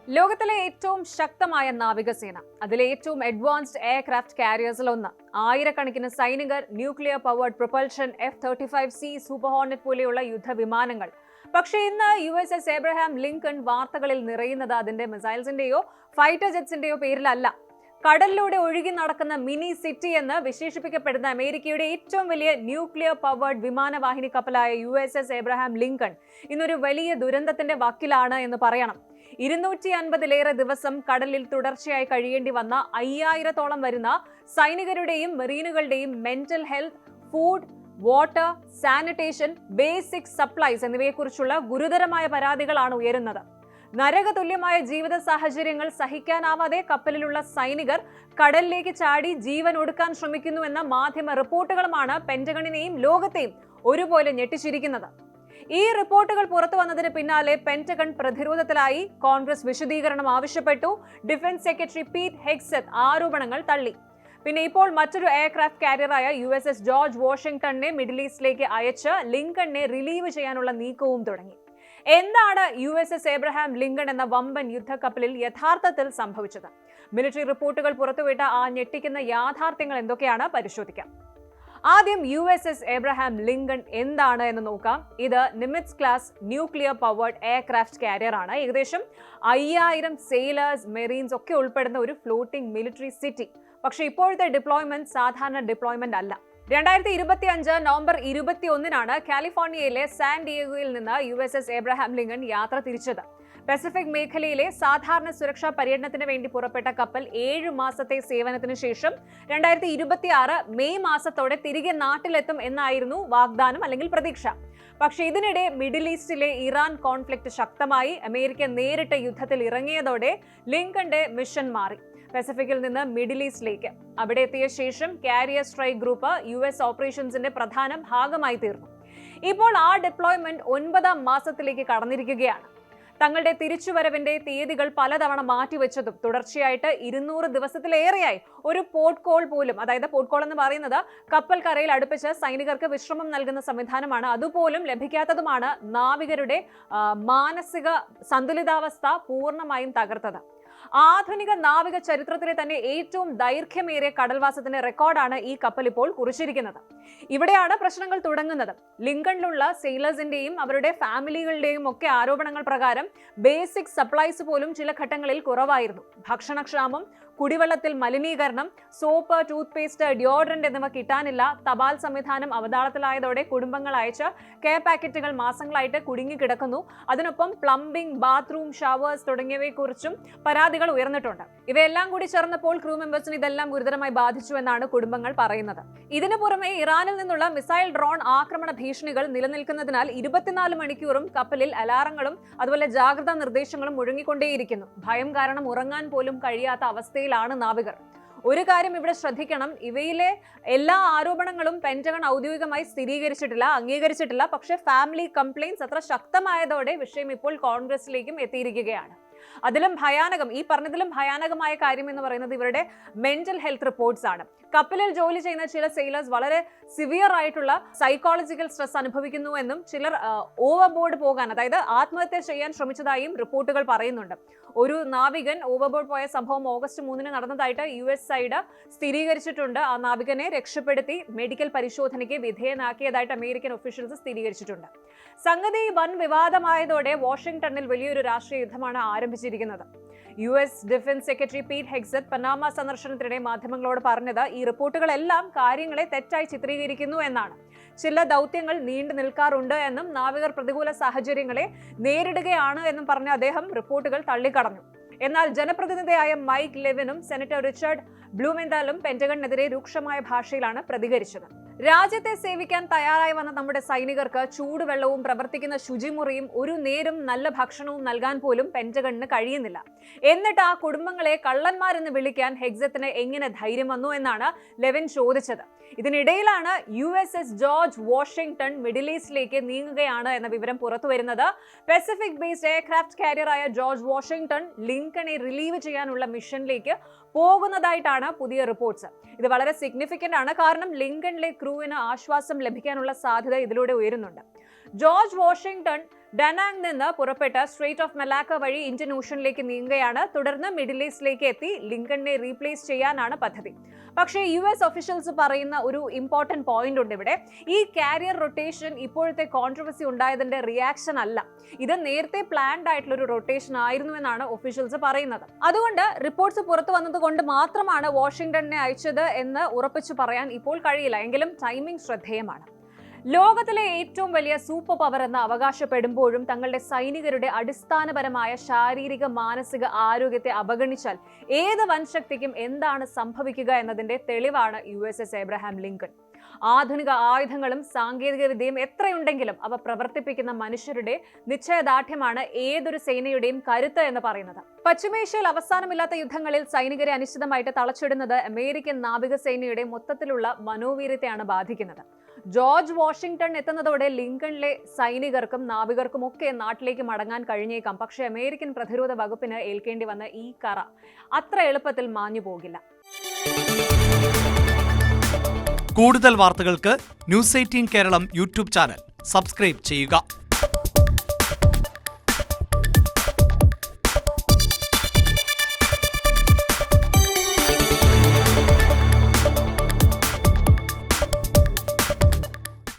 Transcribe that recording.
ലോകത്തിലെ ഏറ്റവും ശക്തമായ നാവികസേന, അതിലെ ഏറ്റവും അഡ്വാൻസ്ഡ് എയർക്രാഫ്റ്റ് കാരിയേഴ്സിലൊന്ന്. ആയിരക്കണക്കിന് സൈനികർ, nuclear powered propulsion, F-35C super Hornet പോലെയുള്ള യുദ്ധവിമാനങ്ങൾ. പക്ഷേ ഇന്ന് USS എബ്രഹാം ലിങ്കൺ വാർത്തകളിൽ നിറയുന്നത് അതിന്റെ മിസൈൽസിന്റെയോ ഫൈറ്റർ ജെറ്റ്സിന്റെയോ പേരിലല്ല. കടലിലൂടെ ഒഴുകി നടക്കുന്ന മിനി സിറ്റി എന്ന് വിശേഷിപ്പിക്കപ്പെടുന്ന അമേരിക്കയുടെ ഏറ്റവും വലിയ ന്യൂക്ലിയർ പവേർഡ് വിമാനവാഹിനി കപ്പലായ USS എബ്രഹാം ലിങ്കൺ ഇന്നൊരു വലിയ ദുരന്തത്തിന്റെ വക്കിലാണ് എന്ന് പറയണം. 250-ലേറെ ദിവസം കടലിൽ തുടർച്ചയായി കഴിയേണ്ടി വന്ന 5000-ഓളം വരുന്ന സൈനികരുടെയും മെറീനുകളുടെയും mental health, food, water, sanitation, basic supplies എന്നിവയെക്കുറിച്ചുള്ള ഗുരുതരമായ പരാതികളാണ് ഉയരുന്നത്. നരകതുല്യമായ ജീവിത സാഹചര്യങ്ങൾ സഹിക്കാനാവാതെ കപ്പലിലുള്ള സൈനികർ കടലിലേക്ക് ചാടി ജീവൻ ഒടുക്കാൻ ശ്രമിക്കുന്നുവെന്ന മാധ്യമ റിപ്പോർട്ടുകളുമാണ് പെന്റഗണിനെയും ലോകത്തെയും ഒരുപോലെ ഞെട്ടിച്ചിരിക്കുന്നത്. ഈ റിപ്പോർട്ടുകൾ പുറത്തു വന്നതിന് പിന്നാലെ പെന്റഗൺ പ്രതിരോധത്തിലായി. കോൺഗ്രസ് വിശദീകരണം ആവശ്യപ്പെട്ടു. ഡിഫൻസ് സെക്രട്ടറി പീറ്റ് ഹെഗ്സെത്ത് ആരോപണങ്ങൾ തള്ളി. പിന്നെ ഇപ്പോൾ മറ്റൊരു എയർക്രാഫ്റ്റ് കാരിയറായ USS ജോർജ് വാഷിംഗ്ടണിനെ മിഡിൽ ഈസ്റ്റിലേക്ക് അയച്ച് ലിങ്കണിനെ റിലീവ് ചെയ്യാനുള്ള നീക്കവും തുടങ്ങി. എന്താണ് USS എബ്രഹാം ലിങ്കൺ എന്ന വമ്പൻ യുദ്ധക്കപ്പലിൽ യഥാർത്ഥത്തിൽ സംഭവിച്ചത്? മിലിറ്ററി റിപ്പോർട്ടുകൾ പുറത്തുവിട്ട ആ ഞെട്ടിക്കുന്ന യാഥാർത്ഥ്യങ്ങൾ എന്തൊക്കെയാണ് പരിശോധിക്കാം. ആദ്യം USS എബ്രഹാം ലിങ്കൺ എന്താണ് എന്ന് നോക്കാം. ഇത് നിമിറ്റ്സ് class nuclear powered aircraft carrier ആണ്. ഏകദേശം 5000 സെയിലേഴ്സ്, മെറീൻസ് ഒക്കെ ഉൾപ്പെടുന്ന ഒരു ഫ്ലോട്ടിംഗ് മിലിറ്ററി സിറ്റി. പക്ഷേ ഇപ്പോഴത്തെ ഡിപ്ലോയ്മെന്റ് സാധാരണ ഡിപ്ലോയ്മെന്റ് അല്ല. 2025 നവംബർ 21-നാണ് കാലിഫോർണിയയിലെ സാൻ ഡിയേഗോയിൽ നിന്ന് USS എബ്രഹാം ലിങ്കൺ യാത്ര തിരിച്ചത്. പസഫിക് മേഖലയിലെ സാധാരണ സുരക്ഷാ പര്യടനത്തിന് വേണ്ടി പുറപ്പെട്ട കപ്പൽ 7 മാസത്തെ സേവനത്തിന് ശേഷം 2026 മെയ് മാസത്തോടെ തിരികെ നാട്ടിലെത്തും എന്നായിരുന്നു വാഗ്ദാനം അല്ലെങ്കിൽ പ്രതീക്ഷ. പക്ഷേ ഇതിനിടെ മിഡിൽ ഈസ്റ്റിലെ ഇറാൻ കോൺഫ്ലിക്റ്റ് ശക്തമായി. അമേരിക്ക നേരിട്ട് യുദ്ധത്തിൽ ഇറങ്ങിയതോടെ ലിങ്കന്റെ മിഷൻ മാറി. പസഫിക്കിൽ നിന്ന് മിഡിൽ ഈസ്റ്റിലേക്ക്. അവിടെ എത്തിയ ശേഷം കാരിയർ സ്ട്രൈക്ക് ഗ്രൂപ്പ് US ഓപ്പറേഷൻസിന്റെ പ്രധാന ഭാഗമായി തീർന്നു. ഇപ്പോൾ ആ ഡിപ്ലോയ്മെന്റ് 9ാം മാസത്തിലേക്ക് കടന്നിരിക്കുകയാണ്. തങ്ങളുടെ തിരിച്ചുവരവിന്റെ തീയതികൾ പലതവണ മാറ്റിവെച്ചതും തുടർച്ചയായിട്ട് 200 ദിവസത്തിലേറെയായി ഒരു പോർട്ട് കോൾ പോലും, അതായത് പോർട്ട് കോൾ എന്ന് പറയുന്നത് കപ്പൽ കരയിൽ അടുപ്പിച്ച് സൈനികർക്ക് വിശ്രമം നൽകുന്ന സംവിധാനമാണ്, അതുപോലും ലഭിക്കാത്തതുമാണ് നാവികരുടെ മാനസിക സന്തുലിതാവസ്ഥ പൂർണ്ണമായും തകർത്തത്. ആധുനിക നാവിക ചരിത്രത്തിലെ തന്നെ ഏറ്റവും ദൈർഘ്യമേറിയ കടൽവാസത്തിന്റെ റെക്കോർഡാണ് ഈ കപ്പൽ ഇപ്പോൾ കുറിച്ചിരിക്കുന്നത്. ഇവിടെയാണ് പ്രശ്നങ്ങൾ തുടങ്ങുന്നത്. ലിങ്കണിലുള്ള സെയിലേഴ്സിന്റെയും അവരുടെ ഫാമിലികളുടെയും ഒക്കെ ആരോപണങ്ങൾ പ്രകാരം ബേസിക് സപ്ലൈസ് പോലും ചില ഘട്ടങ്ങളിൽ കുറവായിരുന്നു. ഭക്ഷണക്ഷാമം, കുടിവെള്ളത്തിൽ മലിനീകരണം, സോപ്പ്, ടൂത്ത് പേസ്റ്റ്, ഡിയോഡ്രന്റ് എന്നിവ കിട്ടാനില്ല. തപാൽ സംവിധാനം അവതാളത്തിലായതോടെ കുടുംബങ്ങൾ അയച്ച കെയർ പാക്കറ്റുകൾ മാസങ്ങളായിട്ട് കുടുങ്ങിക്കിടക്കുന്നു. അതിനൊപ്പം പ്ലംബിംഗ്, ബാത്റൂം, ഷവേഴ്സ് തുടങ്ങിയവയെക്കുറിച്ചും പരാതികൾ ഉയർന്നിട്ടുണ്ട്. ഇവയെല്ലാം കൂടി ചേർന്നപ്പോൾ ക്രൂ മെമ്പേഴ്സിന് ഇതെല്ലാം ഗുരുതരമായി ബാധിച്ചു എന്നാണ് കുടുംബങ്ങൾ പറയുന്നത്. ഇതിനു പുറമെ ഇറാനിൽ നിന്നുള്ള മിസൈൽ ഡ്രോൺ ആക്രമണ ഭീഷണികൾ നിലനിൽക്കുന്നതിനാൽ 24 മണിക്കൂറും കപ്പലിൽ അലാറങ്ങളും അതുപോലെ ജാഗ്രതാ നിർദ്ദേശങ്ങളും മുഴങ്ങിക്കൊണ്ടേയിരിക്കുന്നു. ഭയം കാരണം ഉറങ്ങാൻ പോലും കഴിയാത്ത അവസ്ഥയിലാണ് നാവികർ. ഒരു കാര്യം ഇവിടെ ശ്രദ്ധിക്കണം, ഇവയിലെ എല്ലാ ആരോപണങ്ങളും പെന്റഗൺ ഔദ്യോഗികമായി സ്ഥിരീകരിച്ചിട്ടില്ല, അംഗീകരിച്ചിട്ടില്ല. പക്ഷേ ഫാമിലി കംപ്ലയിന്റ്സ് അത്ര ശക്തമായതോടെ വിഷയം ഇപ്പോൾ കോൺഗ്രസിലേക്കും എത്തിയിരിക്കുകയാണ്. അതിലും ഭയാനകം, ഈ പറഞ്ഞതിലും ഭയാനകമായ കാര്യം എന്ന് പറയുന്നത് ഇവരുടെ മെന്റൽ ഹെൽത്ത് റിപ്പോർട്ട്സ് ആണ്. കപ്പലിൽ ജോലി ചെയ്യുന്ന ചില സെയിലേഴ്സ് വളരെ സിവിയർ ആയിട്ടുള്ള സൈക്കോളജിക്കൽ സ്ട്രെസ് അനുഭവിക്കുന്നു എന്നും ചിലർ ഓവർബോർഡ് പോകാൻ, അതായത് ആത്മഹത്യ ചെയ്യാൻ ശ്രമിച്ചതായും റിപ്പോർട്ടുകൾ പറയുന്നുണ്ട്. ഒരു നാവികൻ ഓവർബോർഡ് പോയ സംഭവം ഓഗസ്റ്റ് 3-ന് നടന്നതായിട്ട് US സൈഡ് സ്ഥിരീകരിച്ചിട്ടുണ്ട്. ആ നാവികനെ രക്ഷപ്പെടുത്തി മെഡിക്കൽ പരിശോധനയ്ക്ക് വിധേയനാക്കിയതായിട്ട് അമേരിക്കൻ ഒഫീഷ്യൽസ് സ്ഥിരീകരിച്ചിട്ടുണ്ട്. സംഗതി വൻ വിവാദമായതോടെ വാഷിംഗ്ടണിൽ വലിയൊരു രാഷ്ട്രീയ യുദ്ധമാണ് ആരംഭിച്ചിരിക്കുന്നത്. US defence secretary Pete Hegseth Panama സന്ദർശനത്തിനിടെ മാധ്യമങ്ങളോട് പറഞ്ഞത് ഈ റിപ്പോർട്ടുകളെല്ലാം കാര്യങ്ങളെ തെറ്റായി ചിത്രീകരിക്കുന്നു എന്നാണ്. ചില ദൗത്യങ്ങൾ നീണ്ടു നിൽക്കാറുണ്ട് എന്നും നാവികർ പ്രതികൂല സാഹചര്യങ്ങളെ നേരിടുകയാണ് എന്നും പറഞ്ഞ അദ്ദേഹം റിപ്പോർട്ടുകൾ തള്ളിക്കടഞ്ഞു. എന്നാൽ ജനപ്രതിനിധിയായ മൈക്ക് ലെവിനും സെനറ്റർ റിച്ചാർഡ് ബ്ലൂമെന്താലും പെന്റഗണിനെതിരെ രൂക്ഷമായ ഭാഷയിലാണ് പ്രതികരിച്ചത്. രാജ്യത്തെ സേവിക്കാൻ തയ്യാറായി വന്ന നമ്മുടെ സൈനികർക്ക് ചൂടുവെള്ളവും പ്രവർത്തിക്കുന്ന ശുചിമുറിയും ഒരു നേരം നല്ല ഭക്ഷണവും നൽകാൻ പോലും പെന്റഗണിന് കഴിയുന്നില്ല. എന്നിട്ട് ആ കുടുംബങ്ങളെ കള്ളന്മാരെന്ന് വിളിക്കാൻ ഹെഗ്സെത്തിന് എങ്ങനെ ധൈര്യം വന്നു എന്നാണ് ലെവിൻ ചോദിച്ചത്. ഇതിനിടയിലാണ് USS ജോർജ് വാഷിംഗ്ടൺ മിഡിൽ ഈസ്റ്റിലേക്ക് നീങ്ങുകയാണ് എന്ന വിവരം പുറത്തുവരുന്നത്. പസഫിക് ബേസ്ഡ് എയർക്രാഫ്റ്റ് കാരിയറായ ജോർജ് വാഷിംഗ്ടൺ ലിങ്കണെ റിലീവ് ചെയ്യാനുള്ള മിഷനിലേക്ക് പോകുന്നതായിട്ടാണ് പുതിയ റിപ്പോർട്ട്സ്. ഇത് വളരെ സിഗ്നിഫിക്കന്റ് ആണ്, കാരണം ലിങ്കണിലെ ക്രൂവിന് ആശ്വാസം ലഭിക്കാനുള്ള സാധ്യത ഇതിലൂടെ ഉയരുന്നുണ്ട്. ജോർജ് വാഷിംഗ്ടൺ ഡനാങ് നിന്ന് പുറപ്പെട്ട സ്ട്രേറ്റ് ഓഫ് മലാക്ക വഴി ഇന്ത്യൻ ഓഷനിലേക്ക് നീങ്ങുകയാണ്. തുടർന്ന് മിഡിൽ ഈസ്റ്റിലേക്ക് എത്തി ലിങ്കണിനെ റീപ്ലേസ് ചെയ്യാനാണ് പദ്ധതി. പക്ഷേ US ഒഫീഷ്യൽസ് പറയുന്ന ഒരു ഇമ്പോർട്ടന്റ് പോയിന്റ് ഉണ്ട് ഇവിടെ. ഈ കാരിയർ റൊട്ടേഷൻ ഇപ്പോഴത്തെ കോൺട്രവേഴ്സി ഉണ്ടായതിന്റെ റിയാക്ഷൻ അല്ല, ഇത് നേരത്തെ പ്ലാൻഡ് ആയിട്ടുള്ള ഒരു റൊട്ടേഷൻ ആയിരുന്നു എന്നാണ് ഒഫീഷ്യൽസ് പറയുന്നത്. അതുകൊണ്ട് റിപ്പോർട്ട്സ് പുറത്തു വന്നതുകൊണ്ട് മാത്രമാണ് വാഷിംഗ്ടണിനെ അയച്ചത് എന്ന് ഉറപ്പിച്ചു പറയാൻ ഇപ്പോൾ കഴിയില്ല. എങ്കിലും ടൈമിംഗ് ശ്രദ്ധേയമാണ്. ലോകത്തിലെ ഏറ്റവും വലിയ സൂപ്പർ പവർ എന്ന് അവകാശപ്പെടുമ്പോഴും തങ്ങളുടെ സൈനികരുടെ അടിസ്ഥാനപരമായ ശാരീരിക മാനസിക ആരോഗ്യത്തെ അവഗണിച്ചാൽ ഏത് വൻശക്തിക്കും എന്താണ് സംഭവിക്കുക എന്നതിന്റെ തെളിവാണ് USS എബ്രഹാം ലിങ്കൺ. ആധുനിക ആയുധങ്ങളും സാങ്കേതിക വിദ്യയും എത്രയുണ്ടെങ്കിലും അവ പ്രവർത്തിപ്പിക്കുന്ന മനുഷ്യരുടെ നിശ്ചയദാർഢ്യമാണ് ഏതൊരു സേനയുടെയും കരുത്ത് എന്ന് പറയുന്നത്. പശ്ചിമേഷ്യയിൽ അവസാനമില്ലാത്ത യുദ്ധങ്ങളിൽ സൈനികരെ അനിശ്ചിതമായിട്ട് തളച്ചിടുന്നത് അമേരിക്കൻ നാവികസേനയുടെ മൊത്തത്തിലുള്ള മനോവീര്യത്തെയാണ് ബാധിക്കുന്നത്. ജോർജ് വാഷിംഗ്ടൺ എത്തുന്നതോടെ ലിങ്കണിലെ സൈനികർക്കും നാവികർക്കും ഒക്കെ നാട്ടിലേക്ക് മടങ്ങാൻ കഴിഞ്ഞേക്കാം. പക്ഷേ അമേരിക്കൻ പ്രതിരോധ വകുപ്പിന് ഏൽക്കേണ്ടി വന്ന ഈ കറ അത്ര എളുപ്പത്തിൽ മാഞ്ഞു പോകില്ല. കൂടുതൽ വാർത്തകൾക്ക് News 18 Keralam YouTube channel subscribe ചെയ്യുക.